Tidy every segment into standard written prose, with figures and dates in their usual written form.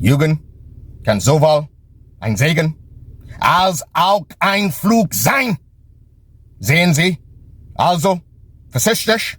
Jugend kann sowohl ein Segen als auch ein Fluch sein. Sehen Sie also versichtlich,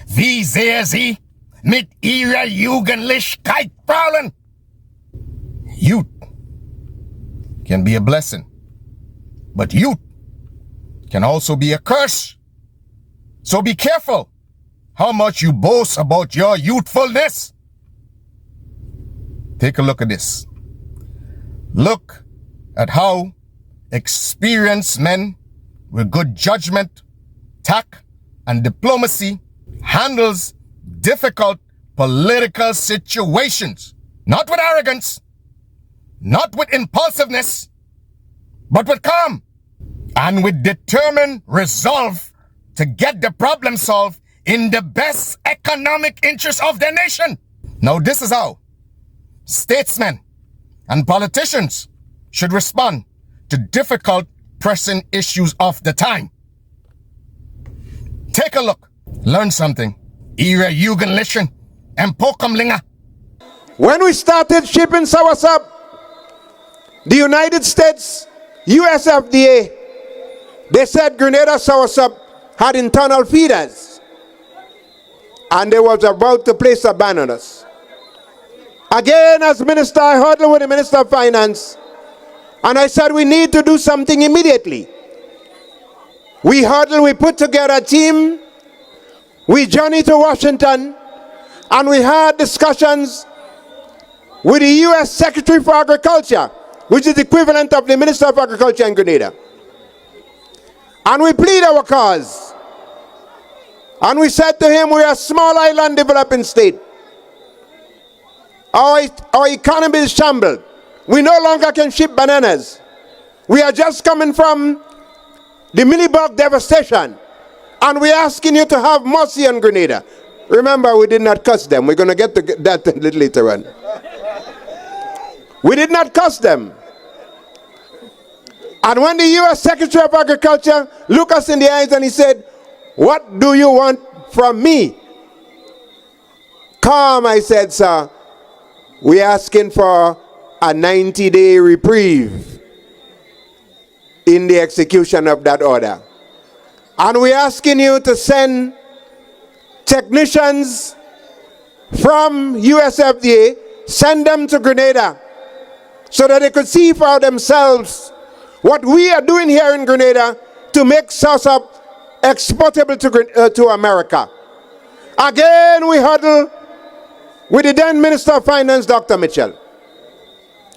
wie sehr Sie mit Ihrer Jugendlichkeit prahlen. Youth can be a blessing, but youth can also be a curse. So be careful how much you boast about your youthfulness. Take a look at this. Look at how experienced men with good judgment, tact, and diplomacy handles difficult political situations. Not with arrogance, not with impulsiveness, but with calm and with determined resolve to get the problem solved in the best economic interest of the nation. Now this is how statesmen and politicians should respond to difficult, pressing issues of the time. Take a look, learn something. Ihre Jugendlichen Empokamlinga. When we started shipping soursop, the United States, USFDA, they said Grenada soursop had internal feeders, and they was about to place a ban on us. Again, as minister, I huddled with the Minister of Finance, and I said we need to do something immediately. We huddled, we put together a team, we journeyed to Washington, and we had discussions with the U.S. Secretary for Agriculture, which is the equivalent of the Minister of Agriculture in Grenada. And we plead our cause. And we said to him, we are a small island developing state. Our economy is shambled. We no longer can ship bananas. We are just coming from the millibug devastation. And we're asking you to have mercy on Grenada. Remember, we did not cuss them. We're going to get to that a little later on. We did not cuss them. And when the U.S. Secretary of Agriculture looked us in the eyes and he said, "What do you want from me?" Calm, I said, "Sir, we're asking for a 90-day reprieve in the execution of that order. And we're asking you to send technicians from USFDA, send them to Grenada so that they could see for themselves what we are doing here in Grenada to make soursop exportable to America." Again, we huddled with the then Minister of Finance, Dr. Mitchell.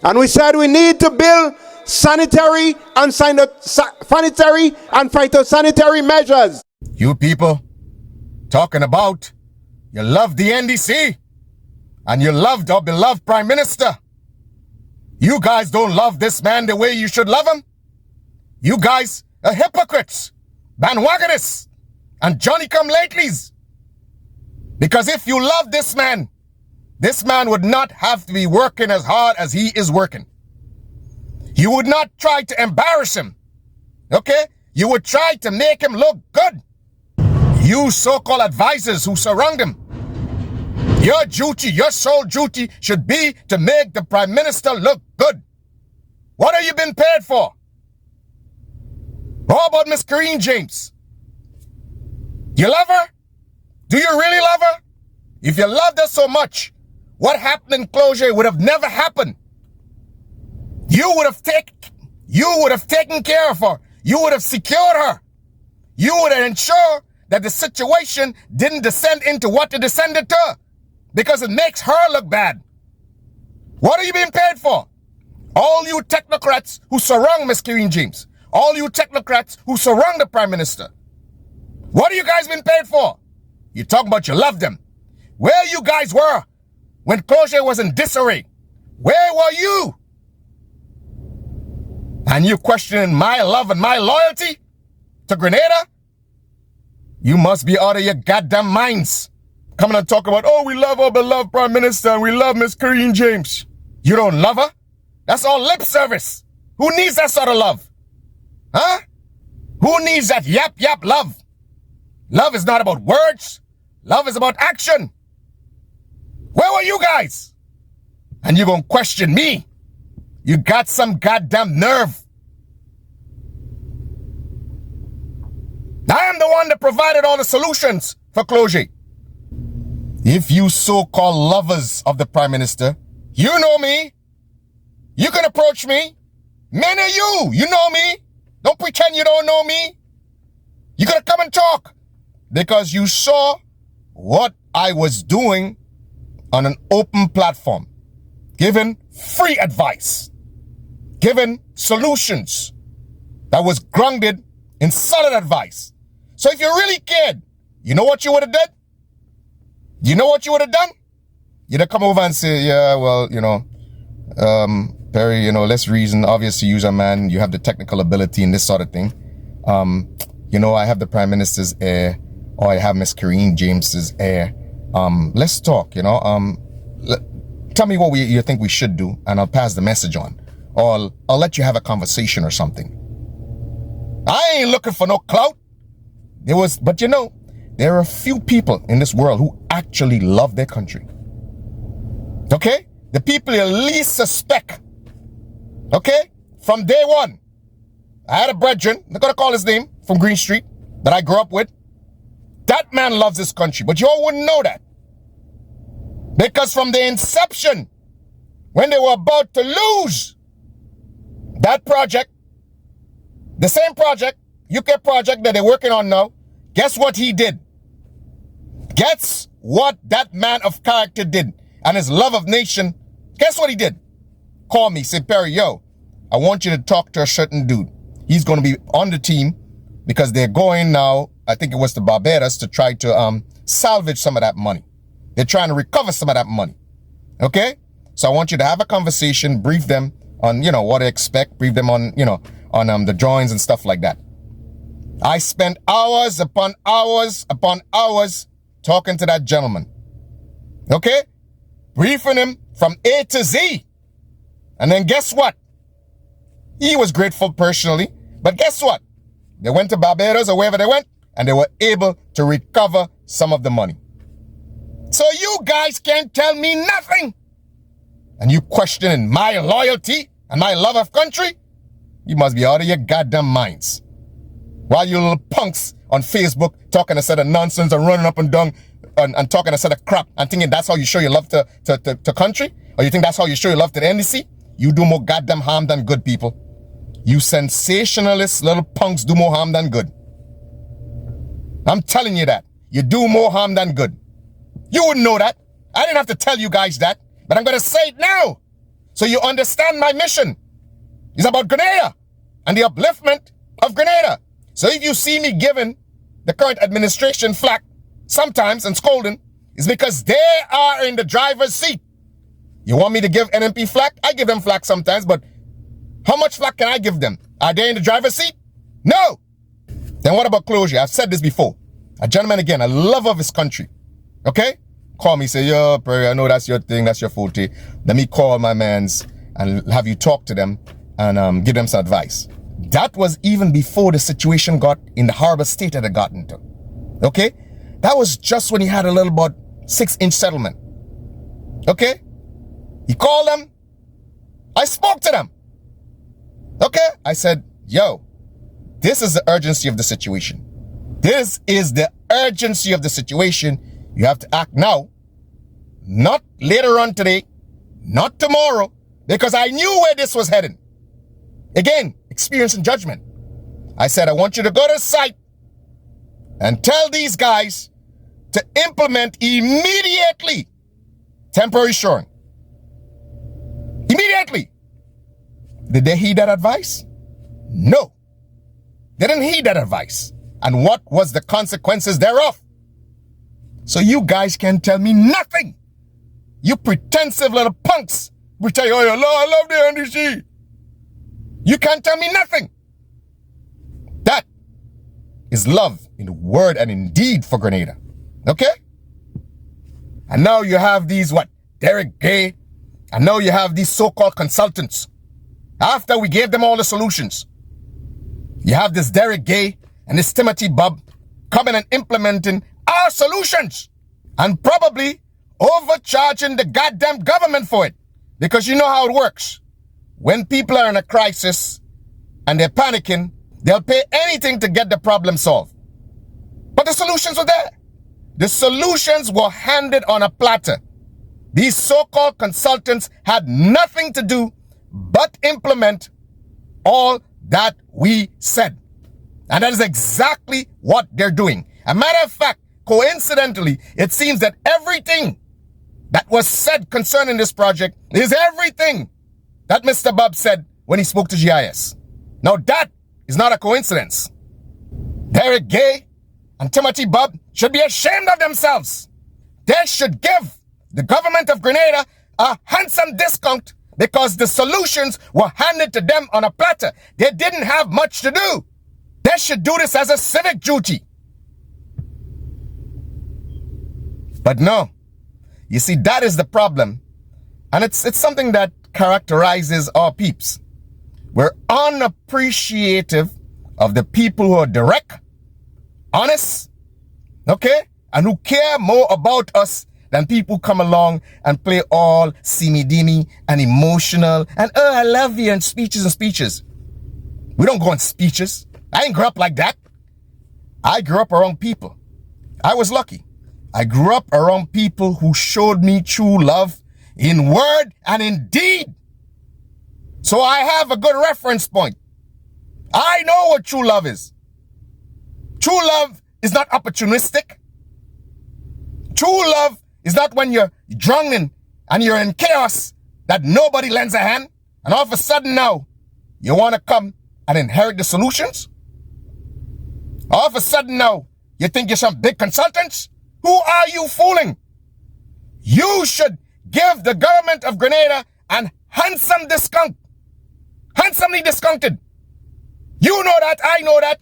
And we said we need to build sanitary and phytosanitary measures. You people talking about you love the NDC and you love our beloved Prime Minister. You guys don't love this man the way you should love him. You guys are hypocrites, bandwagonists, and Johnny-come-latelys. Because if you love this man would not have to be working as hard as he is working. You would not try to embarrass him, okay? You would try to make him look good. You so-called advisors who surround him, your duty, your sole duty should be to make the Prime Minister look good. What have you been paid for? How about Miss Karine James? You love her? Do you really love her? If you loved her so much, what happened in closure would have never happened. You would have taken care of her. You would have secured her. You would have ensured that the situation didn't descend into what it descended to, because it makes her look bad. What are you being paid for? All you technocrats who surround Miss Karine James, all you technocrats who surround the Prime Minister, what are you guys being paid for? You talk about you love them. Where you guys were when closure was in disarray? Where were you? And you questioning my love and my loyalty to Grenada? You must be out of your goddamn minds. Coming and talking about, oh, we love our beloved Prime Minister and we love Miss Karine James. You don't love her? That's all lip service. Who needs that sort of love? Huh? Who needs that yap love? Love is not about words. Love is about action. Where were you guys? And you're going to question me. You got some goddamn nerve. I am the one that provided all the solutions for closure. If you so-called lovers of the Prime Minister, you know me. You can approach me. Many of you, you know me. Don't pretend you don't know me. You gotta come and talk. Because you saw what I was doing on an open platform. Giving free advice. Giving solutions that was grounded in solid advice. So if you really cared, you know what you would have done? You know what you would have done? You'd have come over and say, yeah, well, you know, Perry, you know, let's reason. Obviously, you're a man. You have the technical ability and this sort of thing. You know, I have the Prime Minister's air, or I have Miss Karine James's air. Let's talk, you know. Tell me what you think we should do, and I'll pass the message on. Or I'll let you have a conversation or something. I ain't looking for no clout. But you know, there are a few people in this world who actually love their country. Okay? The people you least suspect. Okay? From day one. I had a brethren, I'm not gonna call his name, from Green Street, that I grew up with. That man loves this country, but you all wouldn't know that. Because from the inception, when they were about to lose that project, the same project, UK project that they're working on now, guess what he did? Guess what that man of character did? And his love of nation, guess what he did? Call me, say, Perry, yo, I want you to talk to a certain dude. He's going to be on the team because they're going now, I think it was to Barbados, to try to salvage some of that money. They're trying to recover some of that money. Okay? So I want you to have a conversation, brief them on, you know, what to expect, brief them on, you know, on the drawings and stuff like that. I spent hours upon hours upon hours talking to that gentleman. Okay? Briefing him from A to Z. And then guess what? He was grateful personally. But guess what? They went to Barbados or wherever they went, and they were able to recover some of the money. So you guys can't tell me nothing. And you questioning my loyalty and my love of country? You must be out of your goddamn minds. While you little punks on Facebook talking a set of nonsense and running up and down and talking a set of crap and thinking that's how you show your love to country? Or you think that's how you show your love to the NDC? You do more goddamn harm than good, people. You sensationalist little punks do more harm than good. I'm telling you that. You do more harm than good. You wouldn't know that. I didn't have to tell you guys that. But I'm going to say it now. So you understand my mission. It's about Grenada and the upliftment of Grenada. So if you see me giving the current administration flack sometimes and scolding, it's because they are in the driver's seat. You want me to give NMP flack? I give them flack sometimes, but how much flack can I give them? Are they in the driver's seat? No. Then what about closure? I've said this before. A gentleman, again, a lover of his country. Okay? Call me, say, yo, Perry, I know that's your thing, that's your forte. Let me call my mans and have you talk to them and give them some advice. That was even before the situation got in the horrible state that it got into. Okay? That was just when he had a little about 6-inch settlement. Okay? He called them. I spoke to them. Okay? I said, yo, this is the urgency of the situation. This is the urgency of the situation. You have to act now. Not later on today. Not tomorrow. Because I knew where this was heading. Again, experience and judgment. I said, I want you to go to the site and tell these guys to implement immediately temporary shoring. Immediately. Did they heed that advice? No. They didn't heed that advice. And what was the consequences thereof? So you guys can tell me nothing. You pretensive little punks. We tell you, oh, I love the NDC. You can't tell me nothing. That is love in word and in deed for Grenada. Okay? And now you have these, Derek Gay. And now you have these so-called consultants. After we gave them all the solutions. You have this Derek Gay and this Timothy Bubb coming and implementing our solutions. And probably overcharging the goddamn government for it. Because you know how it works. When people are in a crisis and they're panicking, they'll pay anything to get the problem solved. But the solutions were there. The solutions were handed on a platter. These so-called consultants had nothing to do but implement all that we said. And that is exactly what they're doing. As a matter of fact, coincidentally, it seems that everything that was said concerning this project is everything that Mr. Bob said when he spoke to GIS. Now that is not a coincidence. Derek Gay and Timothy Bob should be ashamed of themselves. They should give the government of Grenada a handsome discount because the solutions were handed to them on a platter. They didn't have much to do. They should do this as a civic duty. But no, you see, that is the problem. And it's something that characterizes our peeps. We're unappreciative of the people who are direct, honest, okay, and who care more about us than people come along and play all seamy-deemy and emotional and, oh, I love you, and speeches. We don't go on speeches. I ain't grew up like that. I grew up around people. I was lucky. I grew up around people who showed me true love in word and in deed. So I have a good reference point. I know what true love is. True love is not opportunistic. True love is not when you're drunk and you're in chaos that nobody lends a hand, and all of a sudden now you want to come and inherit the solutions. All of a sudden now you think you're some big consultants. Who are you fooling? You should give the government of Grenada an handsome discount. Handsomely discounted. You know that, I know that.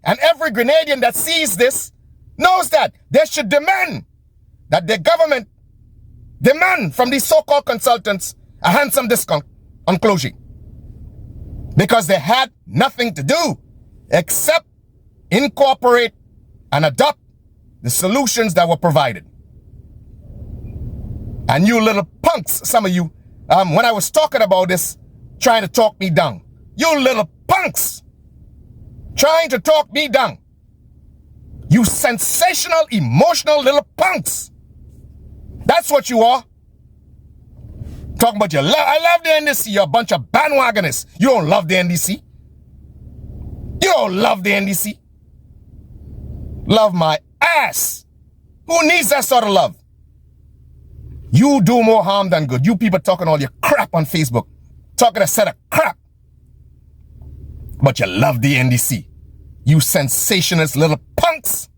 And every Grenadian that sees this knows that. They should demand that the government demand from these so-called consultants a handsome discount on closing. Because they had nothing to do except incorporate and adopt the solutions that were provided. And you little punks, some of you, when I was talking about this, trying to talk me down. You little punks trying to talk me down. You sensational, emotional little punks. That's what you are. Talking about I love the NDC. You're a bunch of bandwagonists. You don't love the NDC. You don't love the NDC. Love my ass. Who needs that sort of love? You do more harm than good. You people talking all your crap on Facebook. Talking a set of crap. But you love the NDC. You sensationalist little punks.